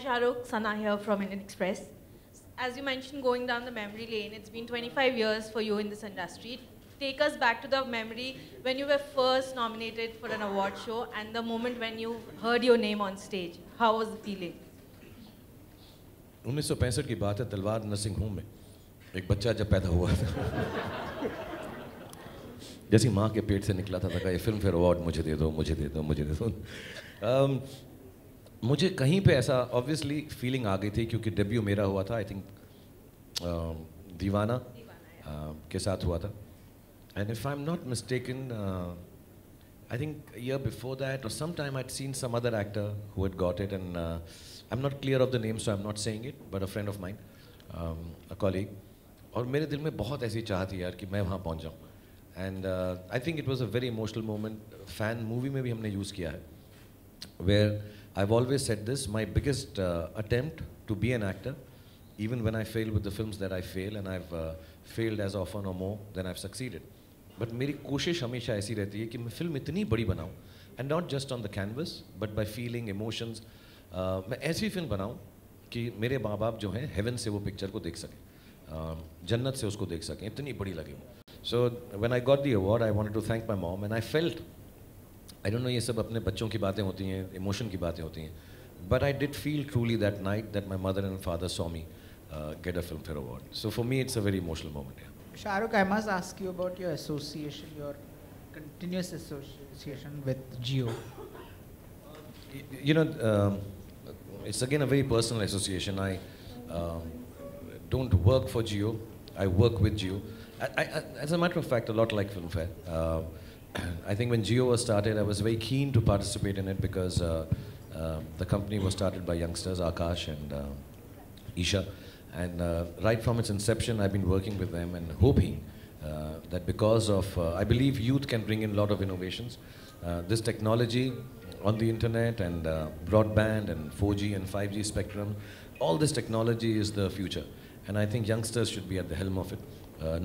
Shahrukh, Sana here from Indian Express. As you mentioned, going down the memory lane, it's been 25 years for you in this industry. Take us back to the memory when you were first nominated for an award show and the moment when you heard your name on stage. How was the feeling? 1965 की बात है, तलवार nursing home में एक बच्चा जब पैदा हुआ था जैसी माँ के पेट से निकला था ये फिल्म फेयर अवार्ड मुझे दे दो, मुझे दे दो, मुझे दे दो। मुझे कहीं पे ऐसा ऑब्वियसली फीलिंग आ गई थी क्योंकि डेब्यू मेरा हुआ था, आई थिंक दीवाना के साथ हुआ था। And if I am not mistaken, I think a year before that or sometime I'd seen some other actor who had got it, and I'm not clear of the name so I'm not saying it, but a friend of mine, a colleague, और मेरे दिल में बहुत ऐसी चाह थी यार कि मैं वहाँ पहुँच जाऊँ। And I think it was a very emotional moment. Fan movie में भी हमने use किया है, where I've always said this, my biggest attempt to be an actor, even when I fail with the films that I fail, and I've failed as often or more than I've succeeded. But मेरी कोशिश हमेशा ऐसी रहती है कि मैं film इतनी बड़ी बनाऊँ, and not just on the canvas but by feeling emotions. मैं ऐसी फिल्म बनाऊँ कि मेरे माँ बाप जो हैं हेवन से वो पिक्चर को देख सकें, जन्नत से उसको देख सकें, इतनी बड़ी लगी। So when I got the award I wanted to thank my mom and I felt, I don't know, ये सब अपने बच्चों की बातें होती हैं, इमोशन की बातें होती हैं, but I did feel truly that night that my mother and father saw me get a film fair award. So for me it's a very emotional moment. Shahrukh, I must ask you about your association, your continuous association with Jio. You know, it's again a very personal association. I don't work for Jio, I work with Jio. As a matter of fact, a lot like Filmfare. I think when Jio was started, I was very keen to participate in it because the company was started by youngsters, Akash and Isha. And right from its inception, I've been working with them and hoping that because of, I believe youth can bring in a lot of innovations. This technology on the internet and broadband and 4G and 5G spectrum, all this technology is the future. And I think youngsters should be at the helm of it.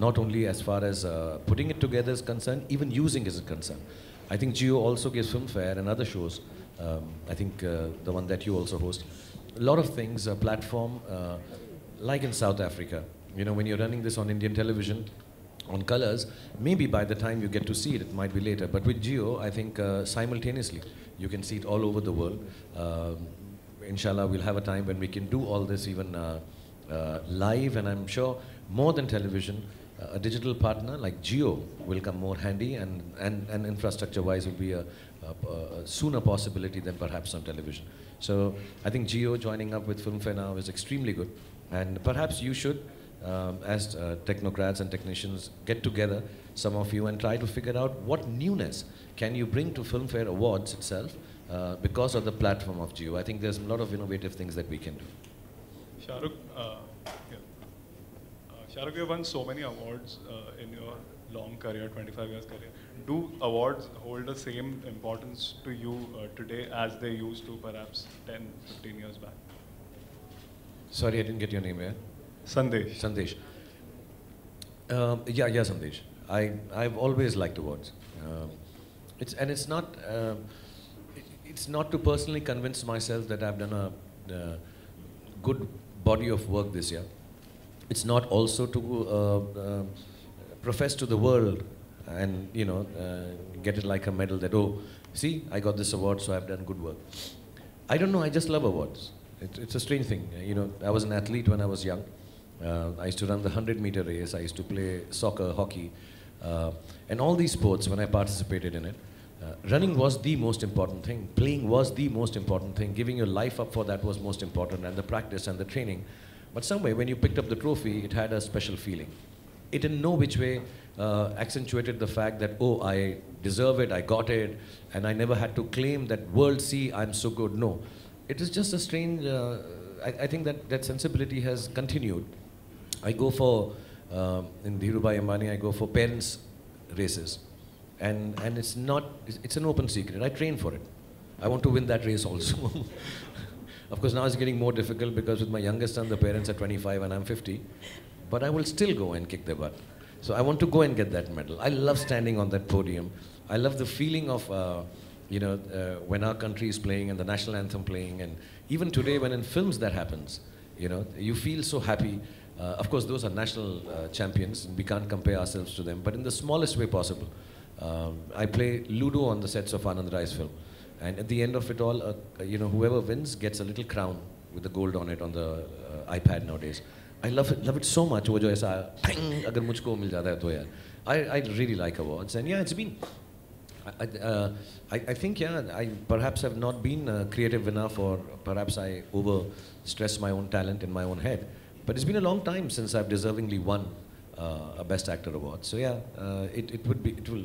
Not only as far as putting it together is concerned, even using is concerned. I think Jio also gives Filmfare and other shows. I think the one that you also host. A lot of things, a platform, like in South Africa, you know, when you're running this on Indian television, on colors, maybe by the time you get to see it, it might be later. But with Jio, I think simultaneously, you can see it all over the world. Inshallah, we'll have a time when we can do all this even live, and I'm sure more than television, a digital partner like Jio will come more handy, and infrastructure-wise will be a sooner possibility than perhaps on television. So I think Jio joining up with Filmfare now is extremely good. And perhaps you should, as technocrats and technicians, get together, some of you, and try to figure out what newness can you bring to Filmfare Awards itself because of the platform of Jio. I think there's a lot of innovative things that we can do. Shahrukh, Shahrukh, you have won so many awards in your long career, 25 years career. Do awards hold the same importance to you today as they used to perhaps 10, 15 years back? Sorry, I didn't get your name here. Sandesh. Sandesh. Yeah, Sandesh. I've always liked awards. It's not to personally convince myself that I've done a good body of work this year. It's not also to profess to the world and, you know, get it like a medal that, oh, see, I got this award, so I've done good work. I don't know, I just love awards. It's a strange thing. You know, I was an athlete when I was young. I used to run the 100-meter race. I used to play soccer, hockey, and all these sports when I participated in it. Running was the most important thing. Playing was the most important thing. Giving your life up for that was most important, and the practice and the training. But some way, when you picked up the trophy, it had a special feeling. It in no which way accentuated the fact that, oh, I deserve it, I got it, and I never had to claim that world, see, I'm so good. No. It is just a strange, I think that sensibility has continued. I go for, in Dhirubhai Ambani, I go for parents' races. And it's not, it's an open secret. I train for it. I want to win that race also. Of course, now it's getting more difficult because with my youngest son, the parents are 25 and I'm 50. But I will still go and kick their butt. So I want to go and get that medal. I love standing on that podium. I love the feeling of when our country is playing and the national anthem playing, and even today when in films that happens, you feel so happy. Of course, those are national champions, and we can't compare ourselves to them, but in the smallest way possible. I play Ludo on the sets of Anand Rai's film, and at the end of it all, whoever wins gets a little crown with the gold on it on the iPad nowadays. I love it so much. वो जो ऐसा ping अगर मुझको मिल जाता है तो यार, I really like awards, and yeah, it's been. I think I perhaps have not been creative enough, or perhaps I over stress my own talent in my own head. But it's been a long time since I've deservingly won a Best Actor award. So yeah,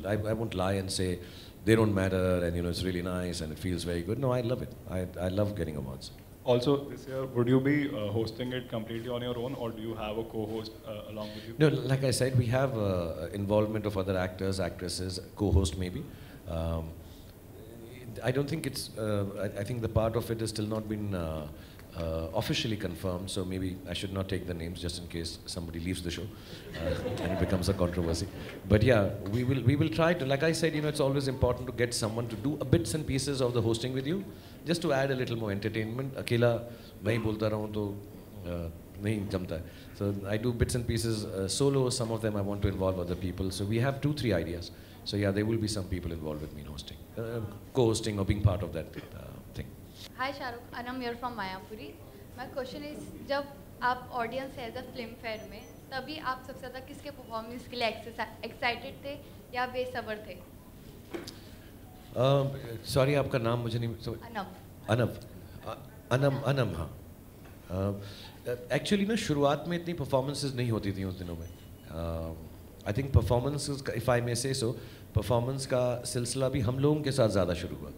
I won't lie and say they don't matter, and it's really nice and it feels very good. No, I love it. I love getting awards. Also, this year, would you be hosting it completely on your own, or do you have a co-host along with you? No, like I said, we have involvement of other actors, actresses, co-host maybe. I don't think it's. I think the part of it has still not been officially confirmed. So maybe I should not take the names just in case somebody leaves the show and it becomes a controversy. But yeah, we will try to. Like I said, it's always important to get someone to do a bits and pieces of the hosting with you, just to add a little more entertainment. अकेला मैं ही बोलता रहूँ तो नहीं जमता है. So I do bits and pieces solo. Some of them I want to involve other people. So we have 2-3 ideas. So yeah, there will be some people involved with me in hosting, co-hosting or being part of that thing. Hi Shahrukh, Anam here from Mayapuri. My question is, जब आप audience है the film fair में, तभी आप सबसे ज़्यादा किसके performance के लिए excited थे या बेसब्र थे? Sorry, आपका नाम मुझे नहीं. अनम हाँ. Actually ना शुरुआत में इतनी performances नहीं होती थी उस दिनों में. I think performances, if I may say so, performance का सिलसिला भी हम लोगों के साथ ज़्यादा शुरू हुआ.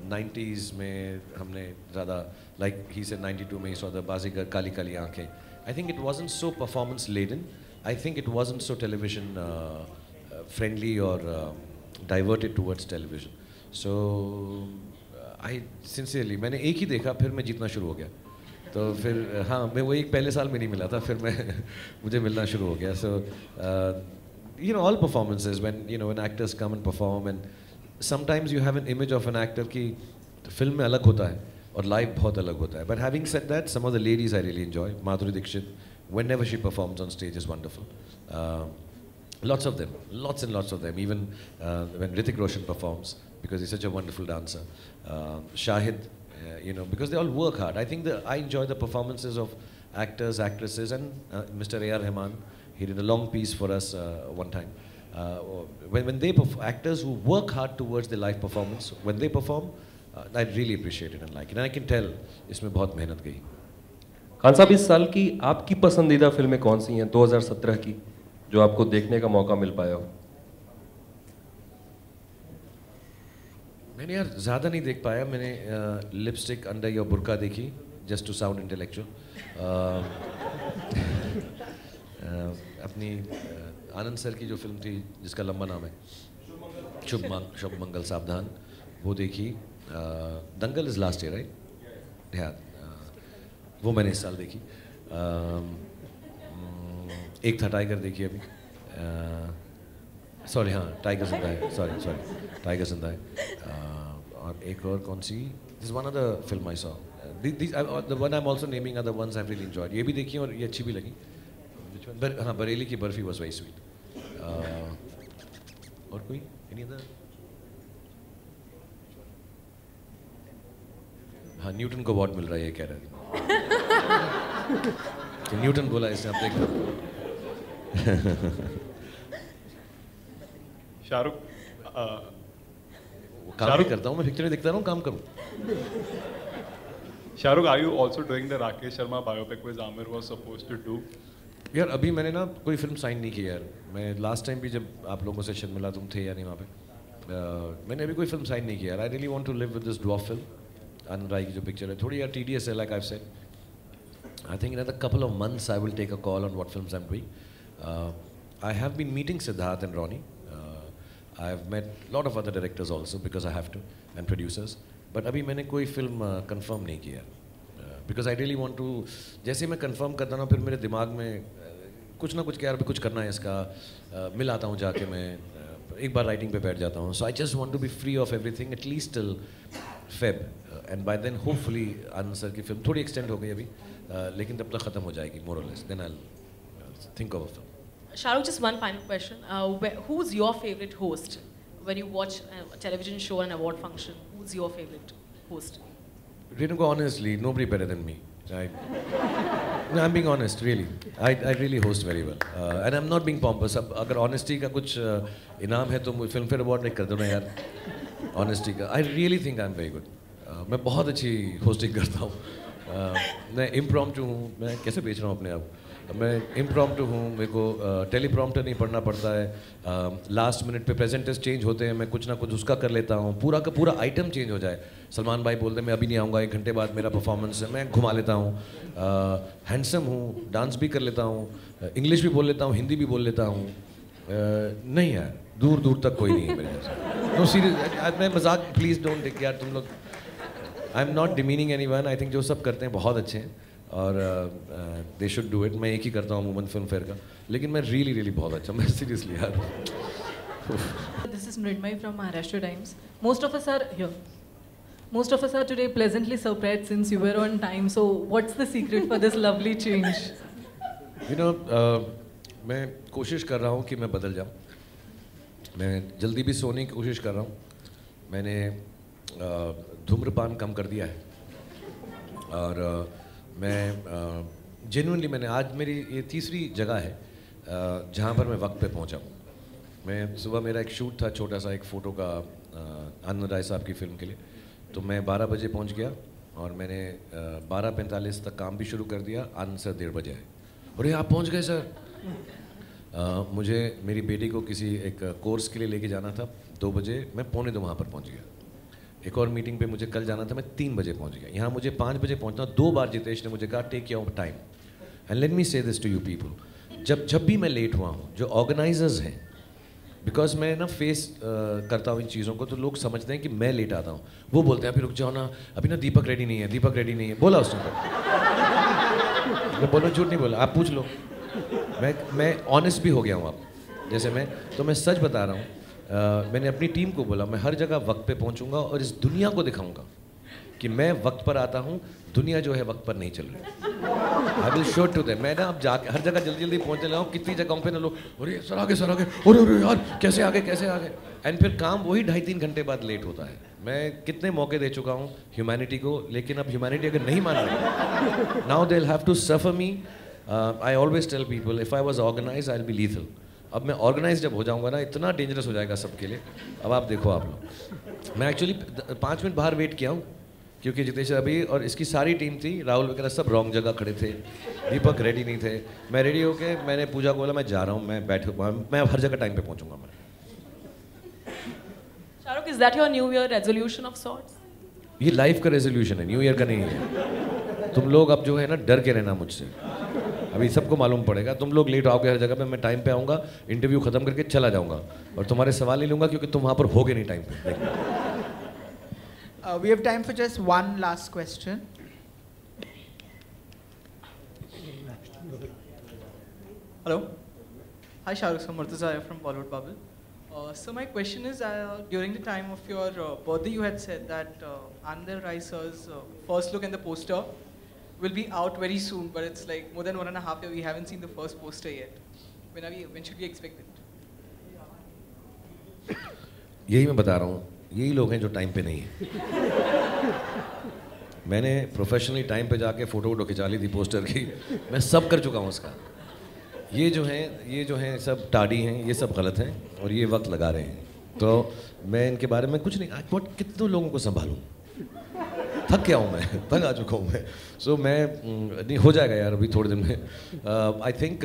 90s में हमने ज़्यादा, like he said 92 में he saw the बाजीगर काली काली आँखें. I think it wasn't so performance laden. I think it wasn't so television friendly or diverted towards television. So I sincerely मैंने एक ही देखा, फिर मैं जीतना शुरू हो गया. तो फिर हाँ, मैं वो एक पहले साल में नहीं मिला था, फिर मुझे मिलना शुरू हो गया. So all performances, when actors come and perform, and sometimes you have an image of an actor कि फिल्म में अलग होता है और live बहुत अलग होता है. But having said that, some of the ladies I really enjoy. Madhuri Dixit, whenever she performs on stage, is wonderful. Lots of them, lots and lots of them. Even when Hrithik Roshan performs, because he's such a wonderful dancer. Shahid, because they all work hard. I think I enjoy the performances of actors, actresses, and Mr. A.R. Rahman. He did a long piece for us one time. When they actors who work hard towards their live performance, when they perform, I really appreciate it and like it. And I can tell इसमें बहुत मेहनत गई. खान साहब, इस साल की आपकी पसंदीदा फिल्में कौन सी हैं 2017 की, जो आपको देखने का मौका मिल पाया हो? मैंने यार ज़्यादा नहीं देख पाया. मैंने लिपस्टिक अंडर योर बुर्का देखी, जस्ट टू साउंड इंटेलेक्चुअल. अपनी आनंद सर की जो फिल्म थी जिसका लंबा नाम है शुभ मंगल सावधान, वो देखी. दंगल इज़ लास्ट ईयर राइट? हाँ, वो मैंने इस साल देखी. एक था टाइगर देखी अभी. सॉरी हाँ, टाइगर जिंदा है. सॉरी टाइगर जिंदा है. और एक और कौन सी, this one other film I saw. The one I am also naming are the ones I really enjoyed. ये भी देखी और ये अच्छी भी लगी. हाँ, बरेली की बर्फी वाज वेरी स्वीट. और कोई एनी अदर? हाँ, न्यूटन को अवार्ड मिल रहा है ये कह रहे हैं. न्यूटन बोला इसने, आप देख लो. शाहरुख, काम भी करता हूँ मैं, पिक्चर देखता रहूँ, काम करूँ. Shahrukh, are you also doing the Rakesh Sharma biopic which Amir was supposed to do? यार अभी मैंने ना कोई फिल्म साइन नहीं की यार. मैं लास्ट टाइम भी जब आप लोगों से शायद मिला, तुम थे या नहीं वहाँ पे, मैंने अभी कोई फिल्म साइन नहीं की यार. I really want to live with this dwarf film. Anand Rai की जो पिक्चर है थोड़ी यार टीडियस है, like I have said. I think in a couple of months I will take a call on what films I am doing. I have been meeting Siddharth and Ronnie. I have met a lot of other directors also because I have to, and producers. But अभी मैंने कोई film confirm नहीं किया. Because I really want to, जैसे मैं confirm करता ना, फिर मेरे दिमाग में कुछ ना कुछ, क्या यार कुछ करना है इसका. मिल आता हूँ जाके मैं, एक बार राइटिंग पे बैठ जाता हूँ. So I just want to be free of everything at least till Feb. And by then hopefully Anand sir की फिल्म थोड़ी एक्सटेंड हो गई अभी, लेकिन तब तक ख़त्म हो जाएगी more or less. Then I'll think of a film. Shahrukh, just one final question. Who's your favorite host? When you watch a television show and award function, who's your favorite host? Renuka, honestly, nobody better than me. No, I'm being honest, really. I really host very well. And I'm not being pompous. अब अगर honesty का कुछ इनाम है तो मुझे Filmfare award नहीं कर दो ना यार. Honesty का. I really think I'm very good. मैं बहुत अच्छी hosting करता हूँ. मैं impromptu हूँ. मैं कैसे बेच रहा हूँ अपने आप. मैं impromptu हूँ. मेरे को teleprompter नहीं पढ़ना पड़ता है. लास्ट मिनट पे प्रेजेंटर्स चेंज होते हैं, मैं कुछ ना कुछ उसका कर लेता हूँ. पूरा का पूरा आइटम चेंज हो जाए. सलमान भाई बोलते हैं मैं अभी नहीं आऊँगा, 1 घंटे बाद मेरा परफॉर्मेंस है, मैं घुमा लेता हूँ. हैंडसम हूँ, डांस भी कर लेता हूँ, इंग्लिश भी बोल लेता हूँ, हिंदी भी बोल लेता हूँ. नहीं यार, दूर दूर तक कोई नहीं है मेरे जैसा. नो सीरियस, मैं मजाक, प्लीज़ डोंट टेक यार तुम लोग. I am not demeaning anyone. I think जो सब करते हैं बहुत अच्छे हैं और दे शुड डू इट. मैं एक ही करता हूँ अमूमन फिल्म फेयर का, लेकिन मैं रियली बहुत अच्छा. मैं सीरियसली यार. This is Mridmay from Maharashtra Times. Most of us are here. Most of us are today pleasantly surprised since you were on time. So what's the secret for this lovely change? You know, मैं कोशिश कर रहा हूँ कि मैं बदल जाऊँ. मैं जल्दी भी सोने की कोशिश कर रहा हूँ. मैंने धूम्रपान कम कर दिया है और मैं जेन्युइनली मैंने आज मेरी ये तीसरी जगह है जहाँ पर मैं वक्त पे पहुँचा हूँ. मैं सुबह मेरा एक शूट था छोटा सा, एक फ़ोटो का आनंद राय साहब की फ़िल्म के लिए. तो मैं 12 बजे पहुँच गया और मैंने 12:45 तक काम भी शुरू कर दिया. आनंद सर 1:30 बजे आए. अरे आप पहुँच गए सर. मुझे मेरी बेटी को किसी एक कोर्स के लिए लेके जाना था 2 बजे. मैं 1:45 वहाँ पर पहुँच गया. एक और मीटिंग पे मुझे कल जाना था, मैं 3 बजे पहुँच गया. यहाँ मुझे 5 बजे पहुँचना. 2 बार जितेश ने मुझे कहा take your time. And let me say this to you people, जब भी मैं लेट हुआ हूँ, जो ऑर्गेनाइजर्स हैं, बिकॉज मैं ना फेस करता हूँ इन चीज़ों को, तो लोग समझते हैं कि मैं लेट आता हूँ. वो बोलते हैं अभी रुक जाओ ना, अभी ना दीपक रेडी नहीं है, दीपक रेडी नहीं है. बोला उसने तो. मैं बोलो, झूठ नहीं बोला, आप पूछ लो. मैं ऑनेस्ट भी हो गया हूँ अब. जैसे मैं सच बता रहा हूँ. मैंने अपनी टीम को बोला मैं हर जगह वक्त पे पहुँचूंगा और इस दुनिया को दिखाऊंगा कि मैं वक्त पर आता हूँ. दुनिया जो है वक्त पर नहीं चल रही. I will show to them. मैं ना अब जाके हर जगह जल्दी पहुँचने लगा हूँ. कितनी जगहों पे ना लोग अरे सर आगे अरे यार कैसे आगे. एंड फिर काम वही 2.5-3 घंटे बाद लेट होता है. मैं कितने मौके दे चुका हूँ ह्यूमैनिटी को, लेकिन अब ह्यूमैनिटी अगर नहीं मान रही, now they will have to suffer me. I always tell people if I was organised I will be lethal. अब मैं ऑर्गेनाइज जब हो जाऊंगा ना, इतना डेंजरस हो जाएगा सबके लिए. अब आप देखो आप लोग. मैं एक्चुअली 5 मिनट बाहर वेट किया हूँ क्योंकि जितेश अभी और इसकी सारी टीम थी, राहुल वगैरह सब रॉन्ग जगह खड़े थे. दीपक रेडी नहीं थे. मैं रेडी होके मैंने पूजा को बोला मैं जा रहा हूँ, मैं हर जगह टाइम पे पहुँचूंगा. मैं Shahrukh, is that your New Year resolution of sorts? ये लाइफ का रेजोल्यूशन है, न्यू ईयर का नहीं है. तुम लोग अब जो है ना डर के रहना मुझसे. अभी सबको मालूम पड़ेगा. तुम लोग लेट आओगे हर जगह पे, मैं टाइम पे आऊँगा, इंटरव्यू ख़त्म करके चला जाऊँगा और तुम्हारे सवाल नहीं लूँगा क्योंकि तुम वहाँ पर होगे नहीं टाइम पे. We have time for just one last question. Hello. Hi Shahrukh, I'm Murtaza from Bollywood Bubble. So my question is, during the time of your birthday, you had said that Anand Rai sir's first look and the poster will be out very soon, but it's like more than 1.5 years, we haven't seen the first poster yet. When should we expect it? यही मैं बता रहा हूँ, यही लोग हैं जो time पे नहीं है. मैंने प्रोफेशनली टाइम पे जाके फ़ोटो खिंचा ली थी पोस्टर की. मैं सब कर चुका हूँ उसका. ये जो हैं सब टाडी हैं, ये सब गलत हैं और ये वक्त लगा रहे हैं. तो मैं इनके बारे में कुछ नहीं. कितने लोगों को संभालूँ. थक गया हूँ मैं, थक आ चुका हूँ मैं. सो मैं नहीं हो जाएगा यार अभी थोड़े दिन में. आई थिंक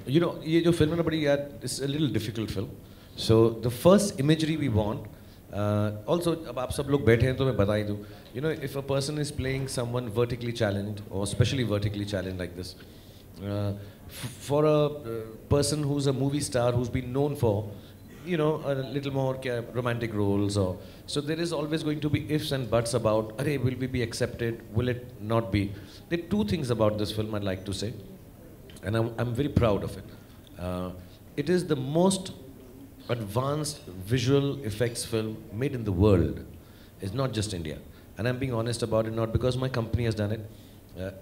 यू नो ये जो फिल्म है ना बड़ी यार it's a little difficult film. So the first imagery we want also, अब आप सब लोग बैठे हैं तो मैं बता ही दूँ. You know if a person is playing someone vertically challenged और specially vertically challenged like this, for a person who's a movie star who's been known for, you know, a little more romantic roles, or so there is always going to be ifs and buts about, arey, will we be accepted, will it not be. There are 2 things about this film I'd like to say, and I'm very proud of it. It is the most advanced visual effects film made in the world is not just India. And I'm being honest about it, not because my company has done it.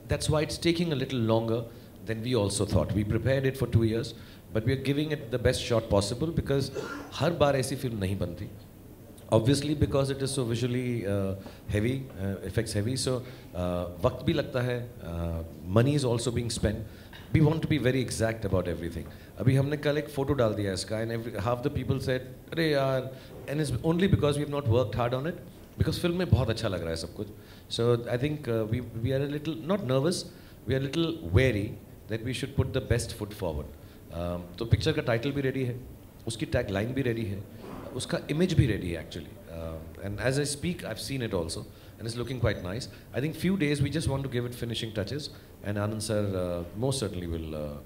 That's why it's taking a little longer than we also thought. We prepared it for 2 years, but we are giving it the best shot possible because हर बार ऐसी film नहीं बनती. Obviously because it is so visually heavy, effects heavy, so वक्त भी लगता है, money is also being spent. We want to be very exact about everything. अभी हमने कल एक photo डाल दिया इसका and half the people said अरे यार, and it's only because we have not worked hard on it, because film में बहुत अच्छा लग रहा है सब कुछ. So I think we are a little not nervous, we are a little wary that we should put the best foot forward. तो picture का title भी ready है, उसकी tagline भी ready है, उसका image भी ready है actually. And as I speak, I've seen it also, and it's looking quite nice. I think few days we just want to give it finishing touches, and Anand sir most certainly will.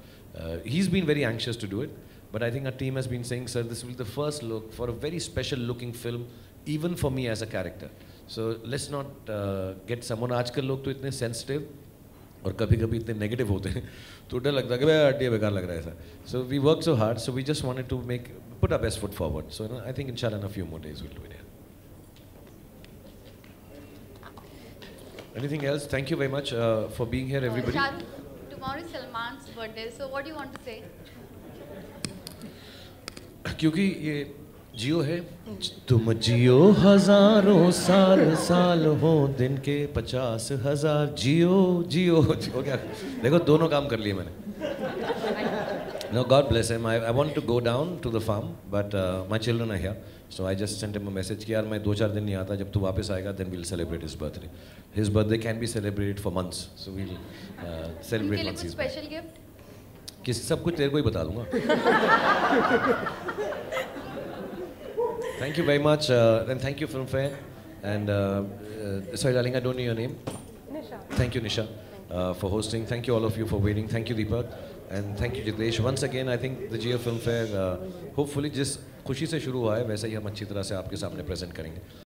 He's been very anxious to do it, but I think our team has been saying, sir, this will be the first look for a very special looking film, even for me as a character. So let's not get someone. आजकल लोग तो इतने sensitive और कभी-कभी इतने negative होते हैं, तो डर लगता है कि भाई आइडिया बेकार लग रहा है ऐसा. So we worked so hard, so we just wanted to put our best foot forward. So I think inshallah in a few more days we'll do it. Yeah. Anything else? Thank you very much for being here, everybody. Shahrukh, tomorrow is Salman's birthday, so what do you want to say? क्योंकि ये जियो है, तुम जियो हजारों साल, साल हो दिन के 50,000, जियो जियो जियो. क्या देखो दोनों काम कर लिए मैंने. No, God bless him. I want to go down to the farm, but my children are here. So I just sent him a message कि यार मैं 2-4 दिन नहीं आता, जब तू वापस आएगा then we'll celebrate his birthday. His birthday can be celebrated for months, so we'll celebrate once he's back. Special gift? किस सब कुछ तेरे को ही बता दूंगा. Thank you very much, and thank you Filmfare, and sorry darling, I don't know your name. Nisha. Thank you Nisha for hosting. Thank you all of you for waiting. Thank you Deepak, and thank you Jitesh. Once again, I think the Jio Filmfare hopefully जिस खुशी से शुरू हुआ है वैसा ही हम अच्छी तरह से आपके सामने प्रेजेंट करेंगे.